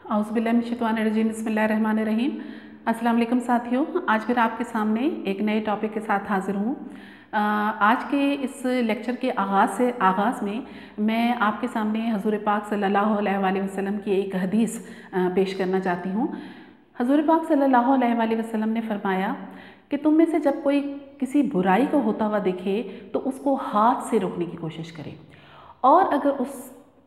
औज़ुबिल्लाहिमिनश्शैतानिर्रजीम बिस्मिल्लाहिर्रहमानिर्रहीम। अस्सलाम वालेकुम साथियों, आज फिर आपके सामने एक नए टॉपिक के साथ हाज़िर हूँ। आज के इस लेक्चर के आगाज़ में मैं आपके सामने हज़ूर पाक सल्लल्लाहु अलैहि वसल्लम की एक हदीस पेश करना चाहती हूँ। हज़ूर पाक सल्लल्लाहु अलैहि वसल्लम ने फरमाया कि तुम में से जब कोई किसी बुराई को होता हुआ दिखे तो उसको हाथ से रोकने की कोशिश करे, और अगर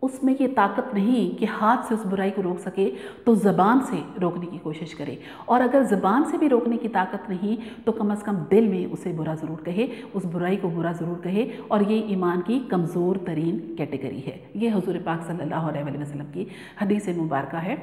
उसमें ये ताकत नहीं कि हाथ से उस बुराई को रोक सके तो ज़बान से रोकने की कोशिश करे, और अगर ज़बान से भी रोकने की ताकत नहीं तो कम से कम दिल में उसे बुरा ज़रूर कहे, उस बुराई को बुरा ज़रूर कहे। और ये ईमान की कमज़ोर तरीन कैटेगरी है। ये हुज़ूर पाक सल्लल्लाहु अलैहि वसल्लम की हदीस मुबारका है।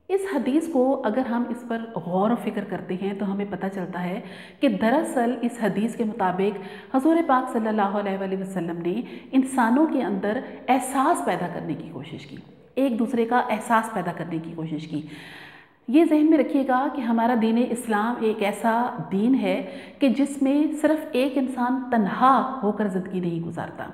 इस हदीस को अगर हम इस पर गौर व फिक्र करते हैं तो हमें पता चलता है कि दरअसल इस हदीस के मुताबिक हज़ूर पाक सल्लल्लाहु अलैहि वसल्लम ने इंसानों के अंदर एहसास पैदा करने की कोशिश की, एक दूसरे का एहसास पैदा करने की कोशिश की। ये ज़हन में रखिएगा कि हमारा दीन इस्लाम एक ऐसा दीन है कि जिसमें सिर्फ़ एक इंसान तन्हा होकर ज़िंदगी नहीं गुजारता,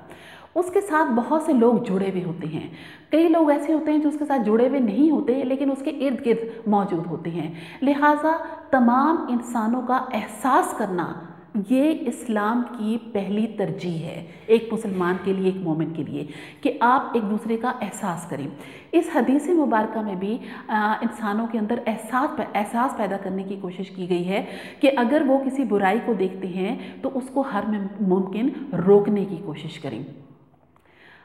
उसके साथ बहुत से लोग जुड़े हुए होते हैं। कई लोग ऐसे होते हैं जो उसके साथ जुड़े हुए नहीं होते लेकिन उसके इर्द गिर्द मौजूद होते हैं। लिहाजा तमाम इंसानों का एहसास करना ये इस्लाम की पहली तरजीह है, एक मुसलमान के लिए, एक मोमिन के लिए, कि आप एक दूसरे का एहसास करें। इस हदीस मुबारका में भी इंसानों के अंदर एहसास पैदा करने की कोशिश की गई है कि अगर वो किसी बुराई को देखते हैं तो उसको हर मुमकिन रोकने की कोशिश करें।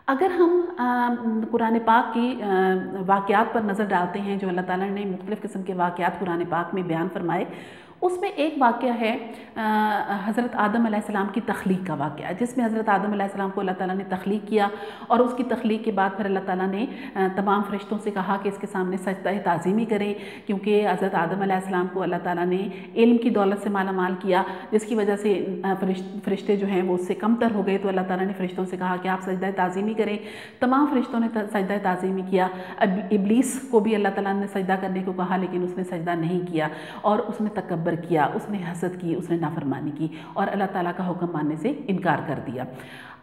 अगर हम कुरान पाक की वाक़यात पर नज़र डालते हैं जो अल्लाह ताला ने मुख्तलिफ़ किस्म के वाक़यात कुरान पाक में बयान फरमाए, उसमें एक वाक़या है हज़रत आदम अलैहिस्सलाम की तख्लीक का वाक़या, जिसमें हज़रत आदम अलैहिस्सलाम को अल्लाह ताला ने तख्लीक किया और उसकी तख्लीक के बाद फिर अल्लाह ताला ने तमाम फ़रिश्तों से कहा कि इसके सामने सजदा ताज़ीमी करें, क्योंकि हज़रत आदम अलैहिस्सलाम को अल्लाह ताला ने इल्म की दौलत से माला माल किया, जिसकी वजह से फ़रिश्ते जो हैं वो उससे कमतर हो गए। तो अल्लाह ताला ने फ़रिश्तों से कहा कि आप सजदा ताज़ीमी करें। तमाम फ़रिश्तों ने सजदा ताज़ीमी किया। अब इब्लीस को भी अल्लाह ताला ने सजदा करने को कहा, लेकिन उसने सजदा नहीं किया और उसने तकब्बुर किया, उसने हसद की, उसने नाफरमानी की और अल्लाह ताला का हुक्म मानने से इनकार कर दिया।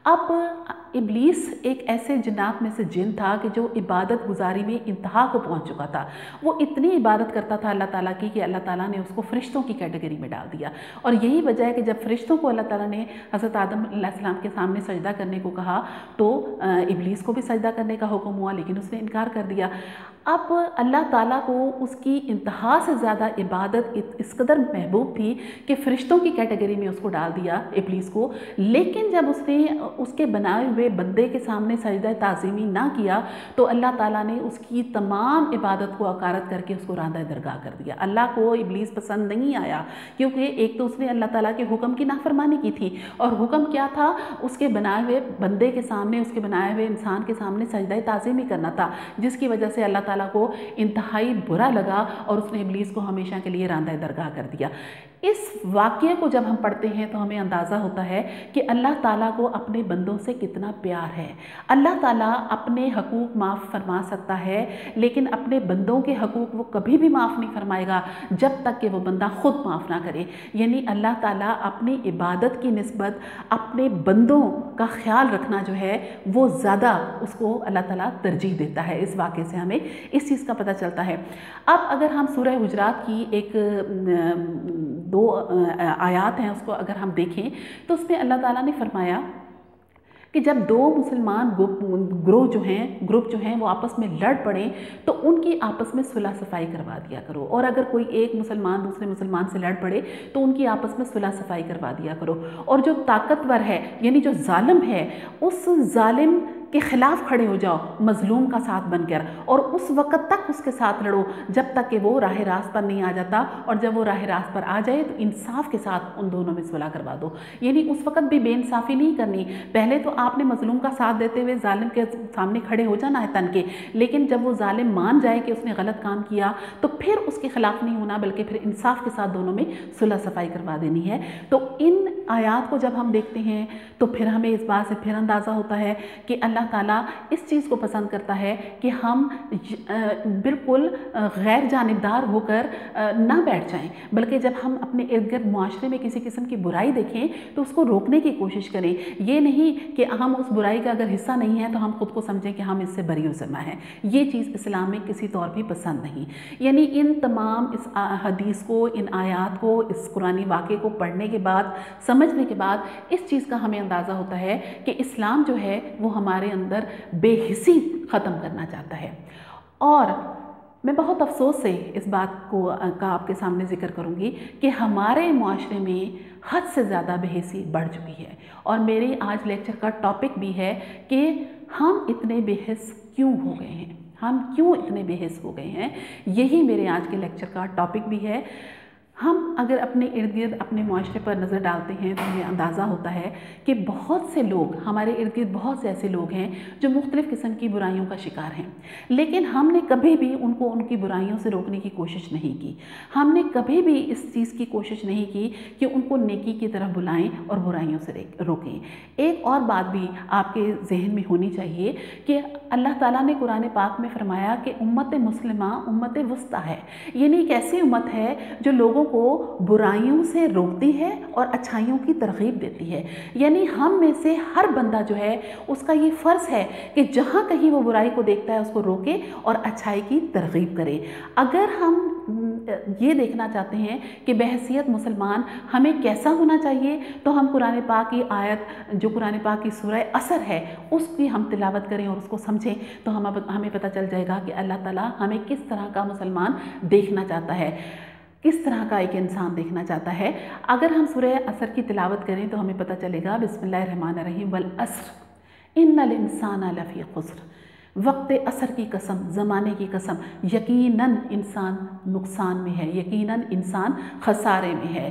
अब इब्लीस एक ऐसे जिन्नात में से जिन था कि जो इबादत गुजारी में इंतहा को पहुंच चुका था। वो इतनी इबादत करता था अल्लाह ताला की कि अल्लाह ताला ने उसको फ़रिश्तों की कैटेगरी में डाल दिया। और यही वजह है कि जब फ़रिश्तों को अल्लाह ताला ने हज़रत आदम अलैहिस्सलाम के सामने सजदा करने को कहा तो इब्लीस को भी सजदा करने का हुक्म हुआ, लेकिन उसने इनकार कर दिया। अब अल्लाह ताला को उसकी इंतहा से ज़्यादा इबादत इस कदर महबूब थी कि फ़रिश्तों की कैटेगरी में उसको डाल दिया इब्लीस को। लेकिन जब उसने उसके बनाए हुए बंदे के सामने सजदा ताज़ीमी ना किया तो अल्लाह ताला ने उसकी तमाम इबादत को अकारत करके उसको रांदा दरगाह कर दिया। अल्लाह को इब्लीस पसंद नहीं आया, क्योंकि एक तो उसने अल्लाह ताला के हुक्म की नाफरमानी की थी, और हुक्म क्या था, उसके बनाए हुए बंदे के सामने, उसके बनाए हुए इंसान के सामने सजदा ताज़ीमी करना था, जिसकी वजह से अल्लाह ताला को इंतहाई बुरा लगा और उसने इब्लीस को हमेशा के लिए रांदा दरगाह कर दिया। इस वाक़ये को जब हम पढ़ते हैं तो हमें अंदाज़ा होता है कि अल्लाह ताला को अपने बंदों से कितना प्यार है। अल्लाह ताला अपने हकूक़ माफ़ फरमा सकता है, लेकिन अपने बंदों के हकूक़ वो कभी भी माफ़ नहीं फरमाएगा जब तक कि वो बंदा ख़ुद माफ़ ना करे। यानी अल्लाह ताला अपनी इबादत की निस्बत अपने बंदों का ख़्याल रखना जो है वो ज़्यादा उसको अल्लाह ताला तरजीह देता है। इस वाक़े से हमें इस चीज़ का पता चलता है। अब अगर हम सूरह हुजरात की एक दो आयात हैं उसको अगर हम देखें तो उसमें अल्लाह ताला ने फरमाया कि जब दो मुसलमान ग्रुप जो हैं वो आपस में लड़ पड़े तो उनकी आपस में सुलह सफ़ाई करवा दिया करो, और अगर कोई एक मुसलमान दूसरे मुसलमान से लड़ पड़े तो उनकी आपस में सुलह सफ़ाई करवा दिया करो। और जो ताकतवर है यानी जो जालिम है उस जालिम के ख़िलाफ़ खड़े हो जाओ मज़लूम का साथ बनकर, और उस वक़्त तक उसके साथ लड़ो जब तक कि वो राह रास्त पर नहीं आ जाता, और जब वो राह रास्त पर आ जाए तो इंसाफ के साथ उन दोनों में सुलह करवा दो। यानी उस वक़्त भी बेइंसाफ़ी नहीं करनी। पहले तो आपने मज़लूम का साथ देते हुए जालिम के सामने खड़े हो जाना है तन के, लेकिन जब वो जालिम मान जाए कि उसने गलत काम किया तो फिर उसके ख़िलाफ़ नहीं होना, बल्कि फिर इंसाफ के साथ दोनों में सुलह सफ़ाई करवा देनी है। तो इन आयात को जब हम देखते हैं तो फिर हमें इस बात से फिर अंदाज़ा होता है कि अल्लाह اللہ ताला इस चीज़ को पसंद करता है कि हम बिल्कुल गैर जानिबदार होकर ना बैठ जाएं, बल्कि जब हम अपने इर्द गिर्द माशरे में किसी किस्म की बुराई देखें तो उसको रोकने की कोशिश करें। ये नहीं कि हम उस बुराई का अगर हिस्सा नहीं है तो हम खुद को समझें कि हम इससे बरी ज़िम्मा हैं। ये चीज़ इस्लाम में किसी तौर भी पसंद नहीं। यानी इन तमाम इस हदीस को, इन आयात को, इस कुरानी वाक़े को पढ़ने के बाद, समझने के बाद इस चीज़ का हमें अंदाज़ा होता है कि इस्लाम जो है वो हमारे अंदर बेहिसी ख़त्म करना चाहता है। और मैं बहुत अफसोस से इस बात का आपके सामने ज़िक्र करूँगी कि हमारे माशरे में हद से ज़्यादा बेहिसी बढ़ चुकी है। और मेरे आज लेक्चर का टॉपिक भी है कि हम इतने बेहिस क्यों हो गए हैं, हम क्यों इतने बेहिस हो गए हैं। यही मेरे आज के लेक्चर का टॉपिक भी है। हम अगर अपने इर्द गिर्द अपने माशरे पर नज़र डालते हैं तो हमें अंदाज़ा होता है कि बहुत से लोग, हमारे इर्द गिर्द बहुत से ऐसे लोग हैं जो मुख्तलिफ़ किस्म की बुराइयों का शिकार हैं, लेकिन हमने कभी भी उनको उनकी बुराइयों से रोकने की कोशिश नहीं की। हमने कभी भी इस चीज़ की कोशिश नहीं की कि उनको नेकी की तरफ बुलाएं और बुराइयों से रोकें। एक और बात भी आपके जहन में होनी चाहिए कि अल्लाह ताला ने कुरान पाक में फरमाया कि उम्मत मुस्लिमा उम्मत वस्ता है। यानी एक ऐसी उम्मत है जो लोगों को बुराइयों से रोकती है और अच्छाइयों की तरगीब देती है। यानी हम में से हर बंदा जो है उसका ये फ़र्ज़ है कि जहाँ कहीं वो बुराई को देखता है उसको रोके और अच्छाई की तरगीब करे। अगर हम ये देखना चाहते हैं कि बहैसियत मुसलमान हमें कैसा होना चाहिए, तो हम कुरान पाक की आयत, जो कुरान पाक की सूरह असर है, उसकी हम तिलावत करें और उसको समझें तो हमें पता चल जाएगा कि अल्लाह ताला हमें किस तरह का मुसलमान देखना चाहता है, किस तरह का एक इंसान देखना चाहता है। अगर हम सूरह असर की तिलावत करें तो हमें पता चलेगा, बिस्मिल्लाहिर्रहमानिर्रहीम, वल अस्र इन्नल इंसाना लफ़ी खुस्र, वक्त असर की कसम, ज़माने की कसम, यकीनन इंसान नुकसान में है, यकीनन इंसान खसारे में है।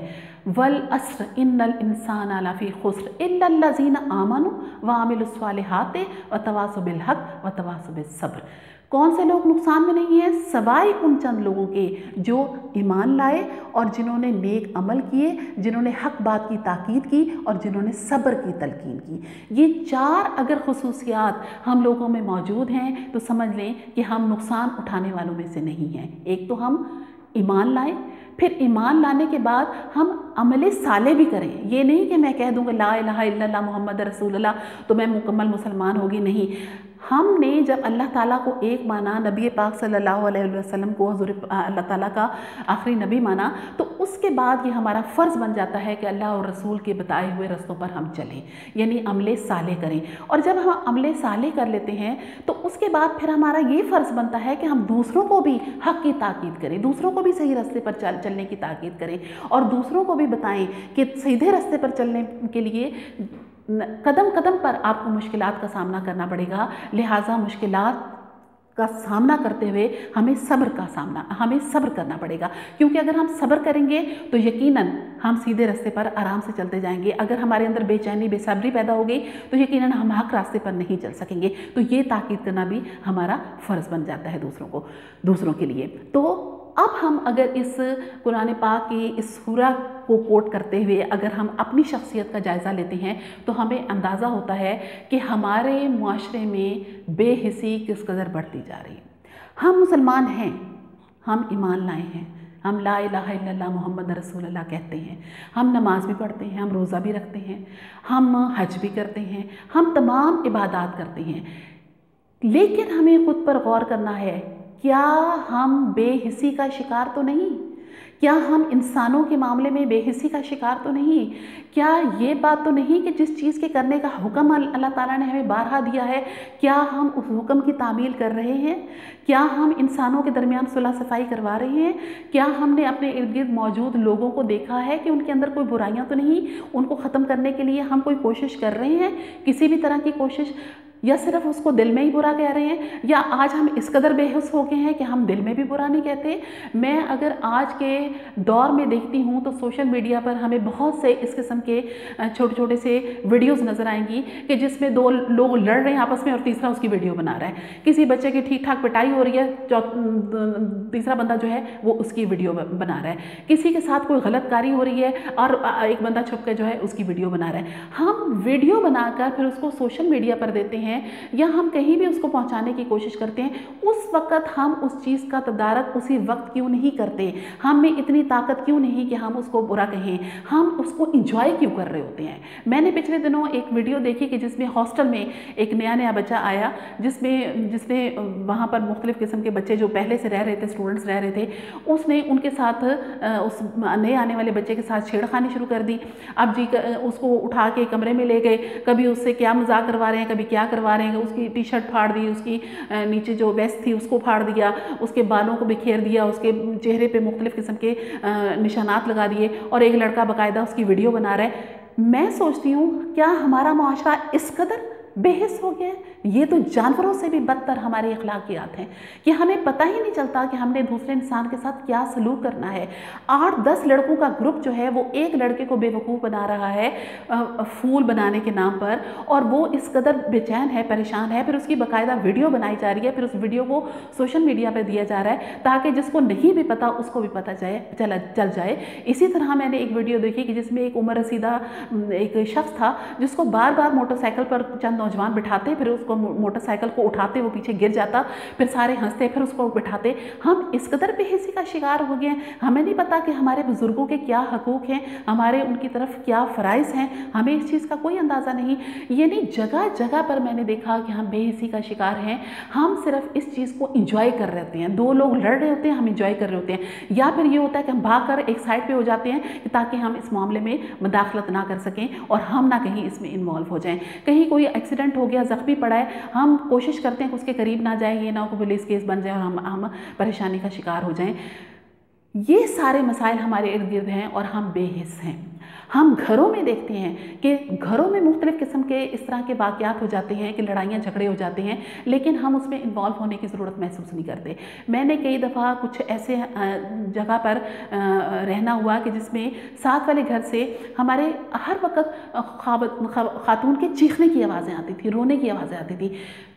वल अस्र इन्नल इंसाना लफ़ी खुस्र इल्लल्लज़ीना आमनु व अमिलुस्सालिहाति व तवासौ बिल हक़ व तवासौ बिस सब्र। कौन से लोग नुकसान में नहीं हैं? सवाए उन चंद लोगों के जो ईमान लाए और जिन्होंने नेक अमल किए, जिन्होंने हक बात की ताकीद की और जिन्होंने सब्र की तलकीन की। ये चार अगर खुसूसियात हम लोगों में मौजूद हैं तो समझ लें कि हम नुकसान उठाने वालों में से नहीं हैं। एक तो हम ईमान लाएं, फिर ईमान लाने के बाद हम अमल साले भी करें। ये नहीं कि मैं कह दूँगा ला इलाहा इल्लल्लाह मुहम्मद रसूलुल्लाह तो मैं मुकम्मल मुसलमान होगी, नहीं। हमने जब अल्लाह ताला को एक माना, नबी पाक सल्लल्लाहु अलैहि वसल्लम को हुज़ूर अल्लाह ताला का आखिरी नबी माना, तो उसके बाद ये हमारा फ़र्ज़ बन जाता है कि अल्लाह और रसूल के बताए हुए रस्तों पर हम चलें, यानी अमले साले करें। और जब हम अमले साले कर लेते हैं तो उसके बाद फिर हमारा ये फ़र्ज़ बनता है कि हम दूसरों को भी हक़ की ताकीद करें, दूसरों को भी सही रास्ते पर चलने की ताकीद करें और दूसरों को भी बताएं कि सीधे रास्ते पर चलने के लिए कदम कदम पर आपको मुश्किलात का सामना करना पड़ेगा। लिहाजा मुश्किलात का सामना करते हुए हमें सब्र करना पड़ेगा, क्योंकि अगर हम सब्र करेंगे तो यकीनन हम सीधे रास्ते पर आराम से चलते जाएंगे। अगर हमारे अंदर बेचैनी, बेसब्री पैदा हो गई तो यकीनन हम हक रास्ते पर नहीं चल सकेंगे। तो ये ताकीद करना भी हमारा फ़र्ज़ बन जाता है दूसरों के लिए। तो अब हम अगर इस कुरान पाक की इस सूरा को कोट करते हुए अगर हम अपनी शख्सियत का जायज़ा लेते हैं तो हमें अंदाज़ा होता है कि हमारे माशरे में बेहिसी किस कदर बढ़ती जा रही है। हम मुसलमान हैं, हम ईमान लाए हैं, हम ला इलाहा इल्लल्लाह मुहम्मद रसूलुल्लाह कहते हैं, हम नमाज भी पढ़ते हैं, हम रोज़ा भी रखते हैं, हम हज भी करते हैं, हम तमाम इबादत करते हैं, लेकिन हमें ख़ुद पर गौर करना है, क्या हम बेहिसी का शिकार तो नहीं? क्या हम इंसानों के मामले में बेहिसी का शिकार तो नहीं? क्या ये बात तो नहीं कि जिस चीज़ के करने का हुक्म अल्लाह ताला ने हमें बारहा दिया है, क्या हम उस हुक्म की तामील कर रहे हैं? क्या हम इंसानों के दरमियान सुलह सफाई करवा रहे हैं? क्या हमने अपने इर्द गिर्द मौजूद लोगों को देखा है कि उनके अंदर कोई बुराइयां तो नहीं? उनको ख़त्म करने के लिए हम कोई कोशिश कर रहे हैं, किसी भी तरह की कोशिश, या सिर्फ उसको दिल में ही बुरा कह रहे हैं? या आज हम इस कदर बेहोश हो गए हैं कि हम दिल में भी बुरा नहीं कहते? मैं अगर आज के दौर में देखती हूँ तो सोशल मीडिया पर हमें बहुत से इस किस्म के छोटे छोटे से वीडियोस नज़र आएंगी कि जिसमें दो लोग लड़ रहे हैं आपस में और तीसरा उसकी वीडियो बना रहा है। किसी बच्चे की ठीक ठाक पिटाई हो रही है, तीसरा बंदा जो है वो उसकी वीडियो बना रहा है। किसी के साथ कोई गलतकारी हो रही है और एक बंदा छुप के जो है उसकी वीडियो बना रहा है। हम वीडियो बनाकर फिर उसको सोशल मीडिया पर देते हैं हैं या हम कहीं भी उसको पहुंचाने की कोशिश करते हैं, उस वक्त हम उस चीज़ का तदारक उसी वक्त क्यों नहीं करते? हम में इतनी ताकत क्यों नहीं कि हम उसको बुरा कहें? हम उसको इंजॉय क्यों कर रहे होते हैं? मैंने पिछले दिनों एक वीडियो देखी कि जिसमें हॉस्टल में एक नया बच्चा आया, जिसने वहाँ पर मुख्तलिफ़ किस्म के बच्चे जो पहले से रह रहे थे, स्टूडेंट्स रह रहे थे, उसने उनके साथ उस नए आने वाले बच्चे के साथ छेड़खानी शुरू कर दी। अब जी उसको उठा के कमरे में ले गए, कभी उससे क्या मजाक करवा रहे हैं, कभी क्या करवा रहे हैं, उसकी टी शर्ट फाड़ दी, उसकी नीचे जो वेस्ट थी उसको फाड़ दिया, उसके बालों को बिखेर दिया, उसके चेहरे पे मुख्तलिफ़ किस्म के निशानात लगा दिए, और एक लड़का बाकायदा उसकी वीडियो बना रहा है। मैं सोचती हूँ क्या हमारा मुआशरा इस कदर बेहिस हो गया है? ये तो जानवरों से भी बदतर हमारे अखलाकियात हैं कि हमें पता ही नहीं चलता कि हमने दूसरे इंसान के साथ क्या सलूक करना है। 8-10 लड़कों का ग्रुप जो है वो एक लड़के को बेवकूफ़ बना रहा है फूल बनाने के नाम पर, और वो इस कदर बेचैन है, परेशान है, फिर उसकी बाकायदा वीडियो बनाई जा रही है, फिर उस वीडियो को सोशल मीडिया पर दिया जा रहा है ताकि जिसको नहीं भी पता उसको भी पता चल जाए। इसी तरह मैंने एक वीडियो देखी कि जिसमें एक उम्र रसीदा एक शख्स था जिसको बार बार मोटरसाइकिल पर चंद नौजवान बिठाते, फिर उसको मोटरसाइकिल को उठाते, वो पीछे गिर जाता, फिर सारे हंसते, फिर उसको बिठाते। हम इस कदर बेहिसी का शिकार हो गए हैं, हमें नहीं पता कि हमारे बुजुर्गों के क्या हकूक़ हैं, हमारे उनकी तरफ क्या फ़राइज़ हैं, हमें इस चीज़ का कोई अंदाज़ा नहीं। ये नहीं, जगह जगह पर मैंने देखा कि हम बेहिसी का शिकार हैं। हम सिर्फ इस चीज़ को इंजॉय कर रहे होते हैं, दो लोग लड़ रहे होते हैं, हम इंजॉय कर रहे होते हैं, या फिर ये होता है कि हम भाग कर एक साइड पर हो जाते हैं ताकि हम इस मामले में मुदाखलत ना कर सकें और हम ना कहीं इसमें इन्वॉल्व हो जाएं। कहीं कोई एक्सीडेंट हो गया, ज़ख्मी पड़ा है, हम कोशिश करते हैं कि उसके करीब ना जाए, ये ना हो कि पुलिस केस बन जाए और हम परेशानी का शिकार हो जाएं। ये सारे मसाइल हमारे इर्द गिर्द हैं और हम बेहिस हैं। हम घरों में देखते हैं कि घरों में मुख्तलिफ़ किस्म के इस तरह के वाक़यात हो जाते हैं कि लड़ाइयाँ झगड़े हो जाते हैं, लेकिन हम उसमें इन्वॉल्व होने की ज़रूरत महसूस नहीं करते। मैंने कई दफ़ा कुछ ऐसे जगह पर रहना हुआ कि जिसमें साथ वाले घर से हमारे हर वक्त खातून के चीखने की आवाज़ें आती थी, रोने की आवाज़ें आती थी।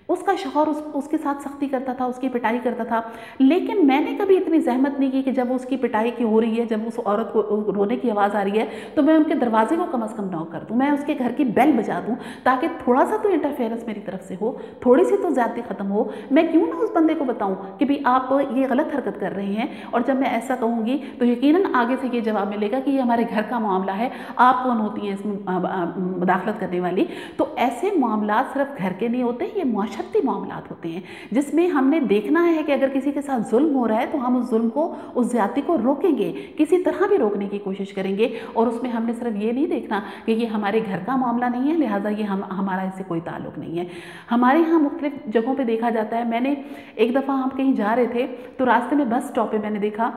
उसका शौहर उसके साथ सख्ती करता था, उसकी पिटाई करता था, लेकिन मैंने कभी इतनी जहमत नहीं की कि जब उसकी पिटाई की हो रही है, जब उस औरत को रोने की आवाज़ आ रही है, तो मैं उनके दरवाजे को कम अज़ कम नॉक कर दूँ, मैं उसके घर की बेल बजा दूँ ताकि थोड़ा सा तो इंटरफेरेंस मेरी तरफ से हो, थोड़ी सी तो ज़्यादती ख़त्म हो। मैं क्यों ना उस बंदे को बताऊँ कि भाई आप ये गलत हरकत कर रहे हैं, और जब मैं ऐसा कहूँगी तो यकीनन आगे से ये जवाब मिलेगा कि ये हमारे घर का मामला है, आप कौन होती हैं इसमें मुदाखलत करने वाली। तो ऐसे मामला सिर्फ घर के नहीं होते, ये शक्ति मामलात होते हैं जिसमें हमने देखना है कि अगर किसी के साथ जुल्म हो रहा है तो हम उस जुल्म को, उस ज्यादती को रोकेंगे, किसी तरह भी रोकने की कोशिश करेंगे। और उसमें हमने सिर्फ ये नहीं देखना कि ये हमारे घर का मामला नहीं है, लिहाजा ये हमारा इससे कोई ताल्लुक नहीं है। हमारे यहाँ मुख्तलिफ जगहों पर देखा जाता है। मैंने एक दफ़ा हम कहीं जा रहे थे तो रास्ते में बस स्टॉप पर मैंने देखा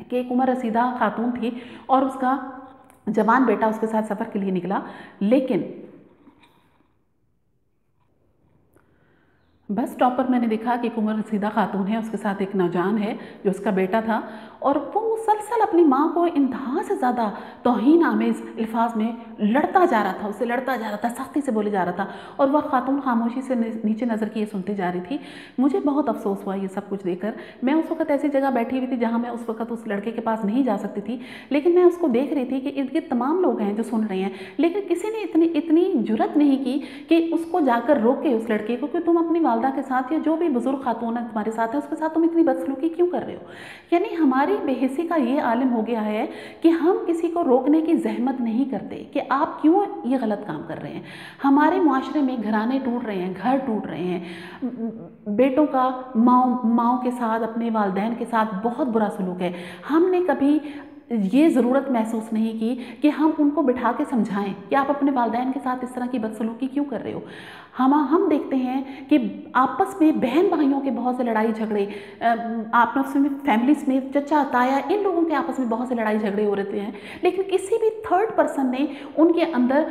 कि एक उम्र रसीदा खातून थी और उसका जवान बेटा उसके साथ सफ़र के लिए निकला, लेकिन बस स्टॉप पर मैंने देखा कि एक उम्र रसीदा खातून है, उसके साथ एक नौजवान है जो उसका बेटा था, और वो मुसलसल अपनी माँ को इंतहा से ज़्यादा तौहीन आमेज़ अल्फाज में लड़ता जा रहा था, उससे लड़ता जा रहा था, सख्ती से बोले जा रहा था, और वह खातून खामोशी से नीचे नज़र किए सुनती जा रही थी। मुझे बहुत अफसोस हुआ ये सब कुछ देखकर। मैं उस वक्त ऐसी जगह बैठी हुई थी जहाँ मैं उस वक्त उस लड़के के पास नहीं जा सकती थी, लेकिन मैं उसको देख रही थी कि इर्द गिर्द तमाम लोग हैं जो सुन रहे हैं, लेकिन किसी ने इतनी जुर्रत नहीं की कि उसको जाकर रोके उस लड़के को कि तुम अपनी वालदा के साथ या जो भी बुजुर्ग खातून है तुम्हारे साथ है उसके साथ तुम इतनी बदसलूकी क्यों कर रहे हो। यानी हमारी बेहिसी का ये आलम हो गया है कि हम किसी को रोकने की जहमत नहीं करते कि आप क्यों ये गलत काम कर रहे हैं। हमारे मुआशरे में घराने टूट रहे हैं, घर टूट रहे हैं, बेटों का माओ के साथ, अपने वालिदैन के साथ बहुत बुरा सलूक है। हमने कभी ये ज़रूरत महसूस नहीं की कि हम उनको बिठा के समझाएं कि आप अपने वालिदैन के साथ इस तरह की बदसलूकी क्यों कर रहे हो। हम देखते हैं कि आपस में बहन भाइयों के बहुत से लड़ाई झगड़े, आपस में फैमिलीज में चचा ताया, इन लोगों के आपस में बहुत से लड़ाई झगड़े हो रहे हैं, लेकिन किसी भी थर्ड पर्सन ने उनके अंदर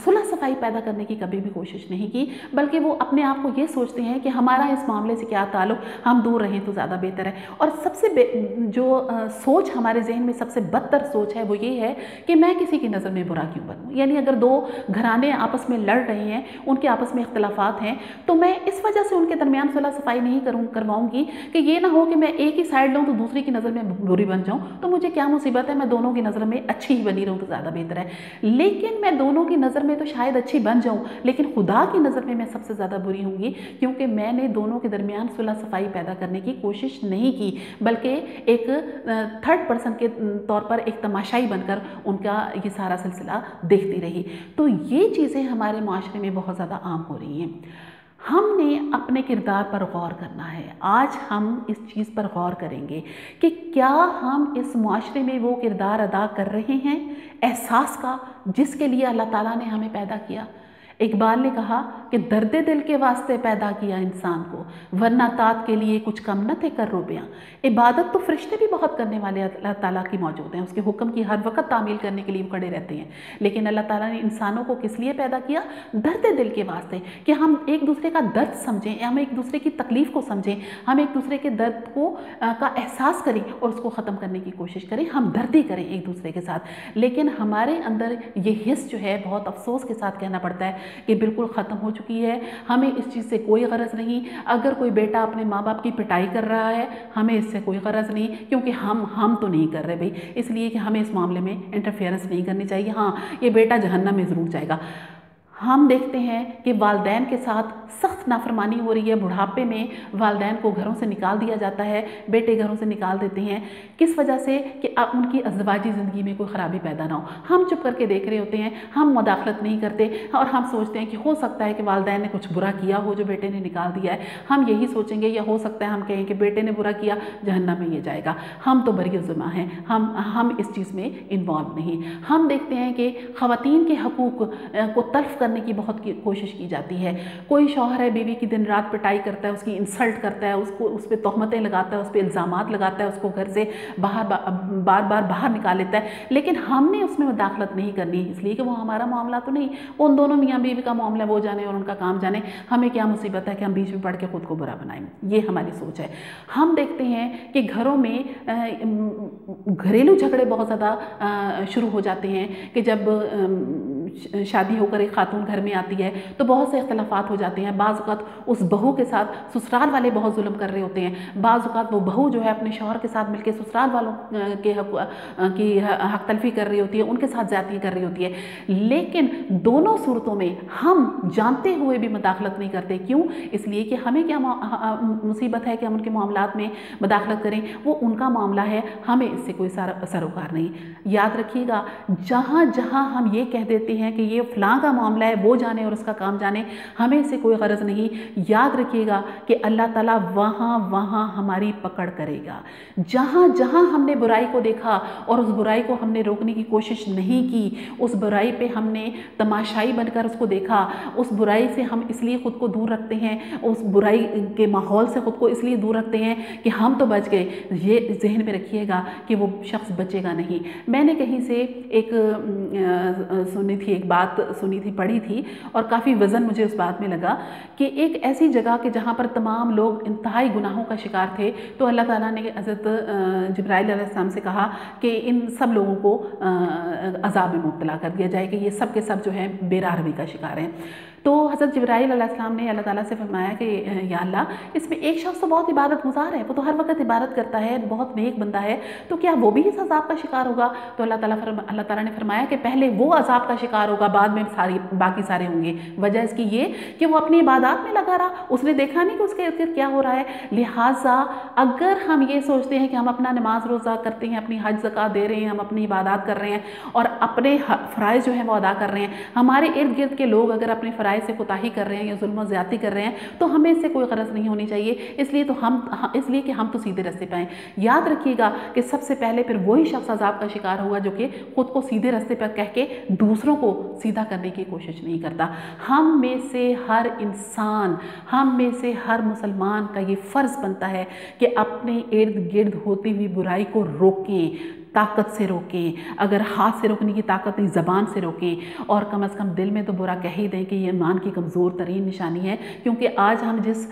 सुलह सफाई पैदा करने की कभी भी कोशिश नहीं की, बल्कि वो अपने आप को ये सोचते हैं कि हमारा इस मामले से क्या ताल्लुक़, हम दूर रहें तो ज़्यादा बेहतर है। और सबसे जो सोच हमारे हमारे जहन में सबसे बदतर सोच है वो ये है कि मैं किसी की नज़र में बुरा क्यों बनूं। यानी अगर दो घराने आपस में लड़ रहे हैं, उनके आपस में इख्तलाफात हैं, तो मैं इस वजह से उनके दरमियान सुलह सफाई नहीं करवाऊंगी कि ये ना हो कि मैं एक ही साइड लूँ तो दूसरी की नज़र में बुरी बन जाऊँ, तो मुझे क्या मुसीबत है, मैं दोनों की नज़र में अच्छी ही बनी रहूँ तो ज़्यादा बेहतर है। लेकिन मैं दोनों की नज़र में तो शायद अच्छी बन जाऊँ, लेकिन खुदा की नज़र में मैं सबसे ज़्यादा बुरी होंगी, क्योंकि मैंने दोनों के दरमियान सुलह सफाई पैदा करने की कोशिश नहीं की, बल्कि एक थर्ड पर्सन के तौर पर एक तमाशाई बनकर उनका ये सारा सिलसिला देखती रही। तो ये चीज़ें हमारे माशरे में बहुत ज़्यादा आम हो रही हैं। हमने अपने किरदार पर गौर करना है। आज हम इस चीज़ पर गौर करेंगे कि क्या हम इस माशरे में वो किरदार अदा कर रहे हैं एहसास का जिसके लिए अल्लाह ताला ने हमें पैदा किया। इकबाल ने कहा कि दर्द दिल के वास्ते पैदा किया इंसान को, वरना तात के लिए कुछ कम न थे कर रुपया। इबादत तो फरिश्ते भी बहुत करने वाले अल्लाह ताला की मौजूद हैं, उसके हुक्म की हर वक्त तामील करने के लिए खड़े रहते हैं, लेकिन अल्लाह ताला ने इंसानों को किस लिए पैदा किया? दर्द दिल के वास्ते, कि हम एक दूसरे का दर्द समझें, हम एक दूसरे की तकलीफ़ को समझें, हम एक दूसरे के दर्द को का एहसास करें और उसको ख़त्म करने की कोशिश करें, हम दर्दी करें एक दूसरे के साथ। लेकिन हमारे अंदर ये हिस्स जो है बहुत अफसोस के साथ कहना पड़ता है कि बिल्कुल ख़त्म हो चुकी है। हमें इस चीज़ से कोई गरज नहीं। अगर कोई बेटा अपने माँ बाप की पिटाई कर रहा है, हमें इससे कोई गरज नहीं, क्योंकि हम तो नहीं कर रहे भाई, इसलिए कि हमें इस मामले में इंटरफेरेंस नहीं करनी चाहिए। हाँ, ये बेटा जहन्नम में ज़रूर जाएगा। हम देखते हैं कि वालिदैन के साथ सख्त नाफरमानी हो रही है। बुढ़ापे में वालिदैन को घरों से निकाल दिया जाता है, बेटे घरों से निकाल देते हैं। किस वजह से? कि उनकी अज़वाजी ज़िंदगी में कोई ख़राबी पैदा ना हो। हम चुप करके देख रहे होते हैं, हम मुदाखलत नहीं करते और हम सोचते हैं कि हो सकता है कि वालिदैन ने कुछ बुरा किया हो जो बेटे ने निकाल दिया है। हम यही सोचेंगे, या हो सकता है हम कहें कि बेटे ने बुरा किया, जहन्नम में ये जाएगा। हम तो बरी ज़िम्मा हैं, हम इस चीज़ में इन्वॉल्व नहीं। हम देखते हैं कि ख़वातीन के हकूक़ को तल्फ़ करने की बहुत कोशिश की जाती है। कोई शौहर है, बीवी की दिन रात पिटाई करता है, उसकी इंसल्ट करता है, उसको उस पर तोहमतें लगाता है, उस पर इल्ज़ामात लगाता है, उसको घर से बार बार बाहर निकाल लेता है, लेकिन हमने उसमें मुदाखलत नहीं करनी, इसलिए कि वो हमारा मामला तो नहीं। उन दोनों मियाँ बीवी का मामला, वो जाने और उनका काम जाने, हमें क्या मुसीबत है कि हम बीच में पड़ के खुद को बुरा बनाएं। ये हमारी सोच है। हम देखते हैं कि घरों में घरेलू झगड़े बहुत ज़्यादा शुरू हो जाते हैं कि जब शादी होकर एक खातून घर में आती है तो बहुत से इख्तलाफात हो जाते हैं। बाज़ औक़ात उस बहू के साथ ससुराल वाले बहुत जुल्म कर रहे होते हैं, बाज़ औक़ात वो बहू जो है अपने शौहर के साथ मिलकर ससुराल वालों के हक तलफ़ी कर रही होती है, उनके साथ ज़्यादतियाँ कर रही होती है। लेकिन दोनों सूरतों में हम जानते हुए भी मुदाखलत नहीं करते। क्यों? इसलिए कि हमें क्या मुसीबत है कि हम उनके मामलात में मुदाखलत करें, वो उनका मामला है, हमें इससे कोई सरोकार नहीं। याद रखिएगा, जहाँ जहाँ हम ये कह देते हैं कि ये फ़लाँ का मामला है, वो जाने और उसका काम जाने, हमें इससे कोई गरज नहीं। याद रखिएगा कि अल्लाह ताला वहाँ वहाँ हमारी पकड़ करेगा। जहाँ जहाँ हमने बुराई को देखा और उस बुराई को हमने रोकने की कोशिश नहीं की, उस बुराई पे हमने तमाशाई बनकर उसको देखा, उस बुराई से हम इसलिए ख़ुद को दूर रखते हैं, उस बुराई के माहौल से ख़ुद को इसलिए दूर रखते हैं कि हम तो बच गए, ये जहन में रखिएगा कि वो शख्स बचेगा नहीं। मैंने कहीं से एक बात सुनी थी, पढ़ी थी, और काफ़ी वज़न मुझे उस बात में लगा कि एक ऐसी जगह के जहाँ पर तमाम लोग इंतहाई गुनाहों का शिकार थे, तो अल्लाह ताला ने हज़रत जिब्राइल अलैहिस्सलाम से कहा कि इन सब लोगों को अज़ाब में मुब्तला कर दिया जाए कि ये सब के सब जो है बेराहवी का शिकार हैं। तो हज़रत जिब्राइल अलैहिस्सलाम ने अल्लाह ताला से फरमाया कि या अल्लाह, इसमें एक शख्स तो बहुत इबादत गुज़ार है, वो तो हर वक्त इबादत करता है, बहुत नेक बंदा है, तो क्या वो भी इस अज़ाब का शिकार होगा? तो अल्लाह ताला ने फरमाया कि पहले वो अज़ाब का शिकार होगा, बाद में बाकी सारे होंगे। वजह इसकी ये कि वो अपनी इबादत में लगा रहा, उसने देखा नहीं कि उसके इर्द गिर्द क्या हो रहा है। लिहाजा अगर हम ये सोचते हैं कि हम अपना नमाज रोज़ा करते हैं, अपनी हज ज़कात दे रहे हैं, हम अपनी इबादत कर रहे हैं और अपने फ़राइज़ जो हैं वो अदा कर रहे हैं, हमारे इर्द गिर्द के लोग अगर अपने फ़राइज़ से कोताही कर रहे हैं या जुल्म ज़्यादती कर रहे हैं, तो हमें इससे कोई गरज नहीं होनी चाहिए, इसलिए कि हम तो सीधे रास्ते पे आएँ। याद रखिएगा कि सबसे पहले फिर वही शख्स अज़ाब का शिकार होगा जो कि खुद को सीधे रास्ते पर कह के दूसरों को सीधा करने की कोशिश नहीं करता। हम में से हर इंसान, हम में से हर मुसलमान का ये फ़र्ज़ बनता है कि अपने इर्द गिर्द होती हुई बुराई को रोकें, ताकत से रोकें, अगर हाथ से रोकने की ताकत नहीं ज़बान से रोकें, और कम से कम दिल में तो बुरा कह ही दें कि ये ईमान की कमज़ोर तरीन निशानी है। क्योंकि आज हम जिस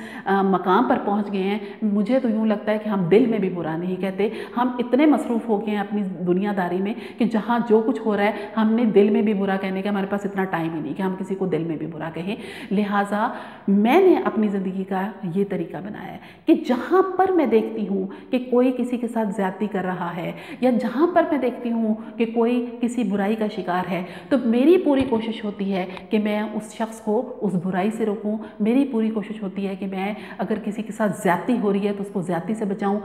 मकाम पर पहुँच गए हैं, मुझे तो यूँ लगता है कि हम दिल में भी बुरा नहीं कहते। हम इतने मसरूफ़ हो गए हैं अपनी दुनियादारी में कि जहाँ जो कुछ हो रहा है हमने दिल में भी बुरा कहने का हमारे पास इतना टाइम ही नहीं कि हम किसी को दिल में भी बुरा कहें। लिहाजा मैंने अपनी ज़िंदगी का ये तरीका बनाया है कि जहाँ पर मैं देखती हूँ कि कोई किसी के साथ ज़्यादती कर रहा है, या जहाँ पर मैं देखती हूँ कि कोई किसी बुराई का शिकार है, तो मेरी पूरी कोशिश होती है कि मैं उस शख्स को उस बुराई से रोकूं। मेरी पूरी कोशिश होती है कि मैं अगर किसी के साथ ज़्यादती हो रही है तो उसको ज़्यादती से बचाऊं।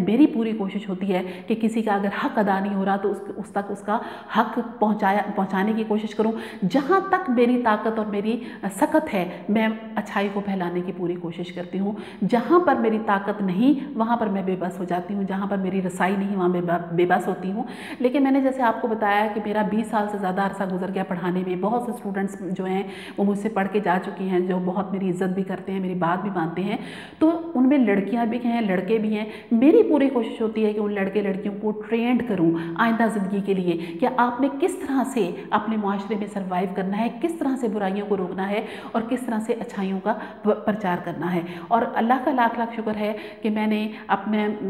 मेरी पूरी कोशिश होती है कि किसी का अगर हक अदा नहीं हो रहा तो उस तक उसका हक पहुँचाने की कोशिश करूं। जहाँ तक मेरी ताकत और मेरी सकत है, मैं अच्छाई को फैलाने की पूरी कोशिश करती हूँ। जहाँ पर मेरी ताकत नहीं, वहाँ पर मैं बेबस हो जाती हूँ। जहाँ पर मेरी रसाई नहीं, वहाँ मैं बेबस होती हूँ। लेकिन मैंने जैसे आपको बताया कि मेरा 20 साल से ज़्यादा अरसा गुजर गया पढ़ाने में। बहुत से स्टूडेंट्स जो हैं वो मुझसे पढ़ के जा चुके हैं, जो बहुत मेरी इज़्ज़त भी करते हैं, मेरी बात भी मानते हैं। तो उनमें लड़कियां भी हैं, लड़के भी हैं। मेरी पूरी कोशिश होती है कि उन लड़के लड़कियों को ट्रेंड करूं आइंदा ज़िंदगी के लिए कि आपने किस तरह से अपने माशरे में सर्वाइव करना है, किस तरह से बुराइयों को रोकना है और किस तरह से अच्छाइयों का प्रचार करना है। और अल्लाह का लाख लाख शुक्र है कि मैंने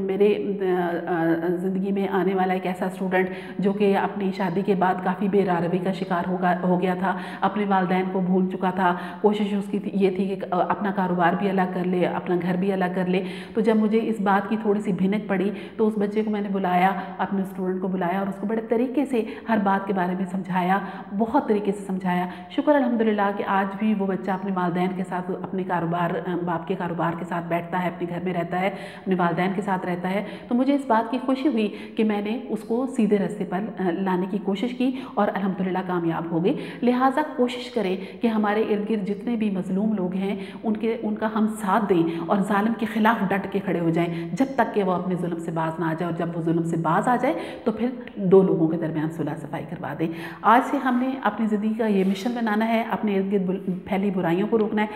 मेरे ज़िंदगी में आने वाला एक ऐसा स्टूडेंट जो कि अपनी शादी के बाद काफ़ी बेरारवी का शिकार हो गया था, अपने वालिदैन को भूल चुका था। कोशिश उसकी ये थी कि अपना कारोबार भी अलग कर ले, अपना घर भी अलग कर ले। तो जब मुझे इस बात की थोड़ी सी भिनक पड़ी तो उस बच्चे को मैंने बुलाया, अपने स्टूडेंट को बुलाया और उसको बड़े तरीके से हर बात के बारे में समझाया, बहुत तरीके से समझाया। शुक्र अल्हम्दुलिल्लाह कि आज भी वो बच्चा अपने वालिदैन के साथ, अपने बाप के कारोबार के साथ बैठता है, अपने घर में रहता है, अपने वालिदैन के साथ रहता है। तो मुझे इस बात की खुशी हुई कि मैंने उसको सीधे रास्ते पर लाने की कोशिश की और अल्हम्दुलिल्लाह कामयाब हो गई। लिहाजा कोशिश करें कि हमारे इर्द गिर्द जितने भी मज़लूम लोग हैं उनका हम साथ दें और जालिम के ख़िलाफ़ डट के खड़े हो जाएं जब तक कि वो अपने जुल्म से बाज ना आ जाए। और जब वो जुल्म से बाज आ जाए तो फिर दो लोगों के दरमियान सुलह सफाई करवा दें। आज से हमने अपनी ज़िंदगी का ये मिशन बनाना है, अपने इर्द गिर्द फैली बुराइयों को रोकना है।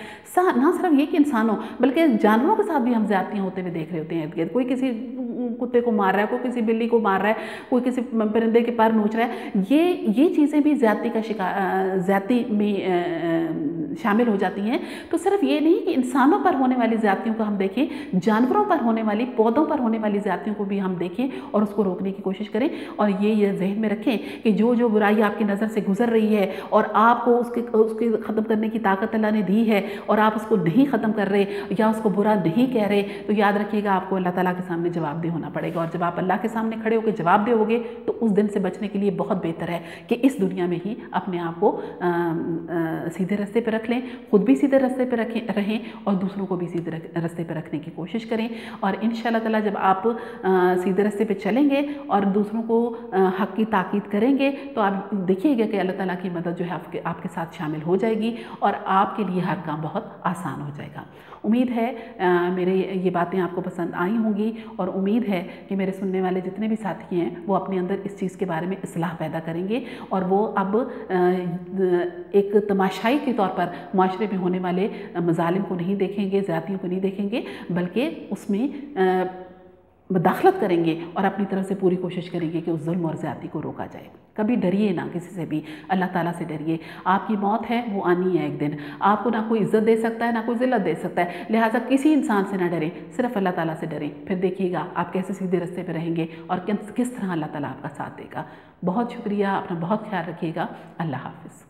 ना सिर्फ ये कि इंसानों बल्कि जानवरों के साथ भी हम ज़्यादतियाँ होते हुए देख रहे होते हैं इर्द गिर्द। कोई किसी कुत्ते को मार रहा है, कोई किसी बिल्ली को मार रहा है, कोई किसी परिंदे के पैर नोच रहा है। ये चीज़ें भी ज़्यादती में शामिल हो जाती हैं। तो सिर्फ ये नहीं कि इंसानों पर होने वाली ज़्यादतियों को हम देखें, जानवरों पर होने वाली, पौधों पर होने वाली ज़्यादतियों को भी हम देखें और उसको रोकने की कोशिश करें। और ये जहन में रखें कि जो बुराई आपकी नज़र से गुजर रही है और आपको उसके ख़त्म करने की ताकत अल्लाह ने दी है और आप उसको नहीं ख़त्म कर रहे या उसको बुरा नहीं कह रहे, तो याद रखिएगा आपको अल्लाह ताला के सामने जवाबदेह होना पड़ेगा। और जब आप अल्लाह के सामने खड़े होकर जवाबदेह होगे तो उस दिन से बचने के लिए बहुत बेहतर है कि इस दुनिया में ही अपने आप को सीधे रास्ते पर रख लें, खुद भी सीधे रास्ते पर रहें और दूसरों को भी सीधे रास्ते पर रखने की कोशिश करें। और इंशाअल्लाह ताला जब आप सीधे रास्ते पर चलेंगे और दूसरों को हक की ताकीद करेंगे तो आप देखिएगा कि अल्लाह ताला की मदद जो है आपके साथ शामिल हो जाएगी और आपके लिए हर काम बहुत आसान हो जाएगा। उम्मीद है मेरे ये बातें आपको पसंद आई होंगी और उम्मीद है कि मेरे सुनने वाले जितने भी साथी हैं वो अपने अंदर इस चीज़ के बारे में इस्लाह पैदा करेंगे और वो अब एक तमाशाई के तौर पर माशरे में होने वाले मज़ालिम को नहीं देखेंगे, ज़्यादतियों को नहीं देखेंगे, बल्कि उसमें मुदाखलत करेंगे और अपनी तरफ से पूरी कोशिश करेंगे कि उस जुल्म और ज़्यादती को रोका जाए। कभी डरिए ना किसी से भी, अल्लाह ताला से डरिए। आपकी मौत है वो आनी है एक दिन, आपको ना कोई इज़्ज़त दे सकता है ना कोई ज़िल्लत दे सकता है। लिहाजा किसी इंसान से ना डरें, सिर्फ अल्लाह ताला से डरें। फिर देखिएगा आप कैसे सीधे रास्ते पर रहेंगे और किस तरह अल्लाह ताला आपका साथ देगा। बहुत शुक्रिया, अपना बहुत ख्याल रखिएगा। अल्लाह हाफ़िज़।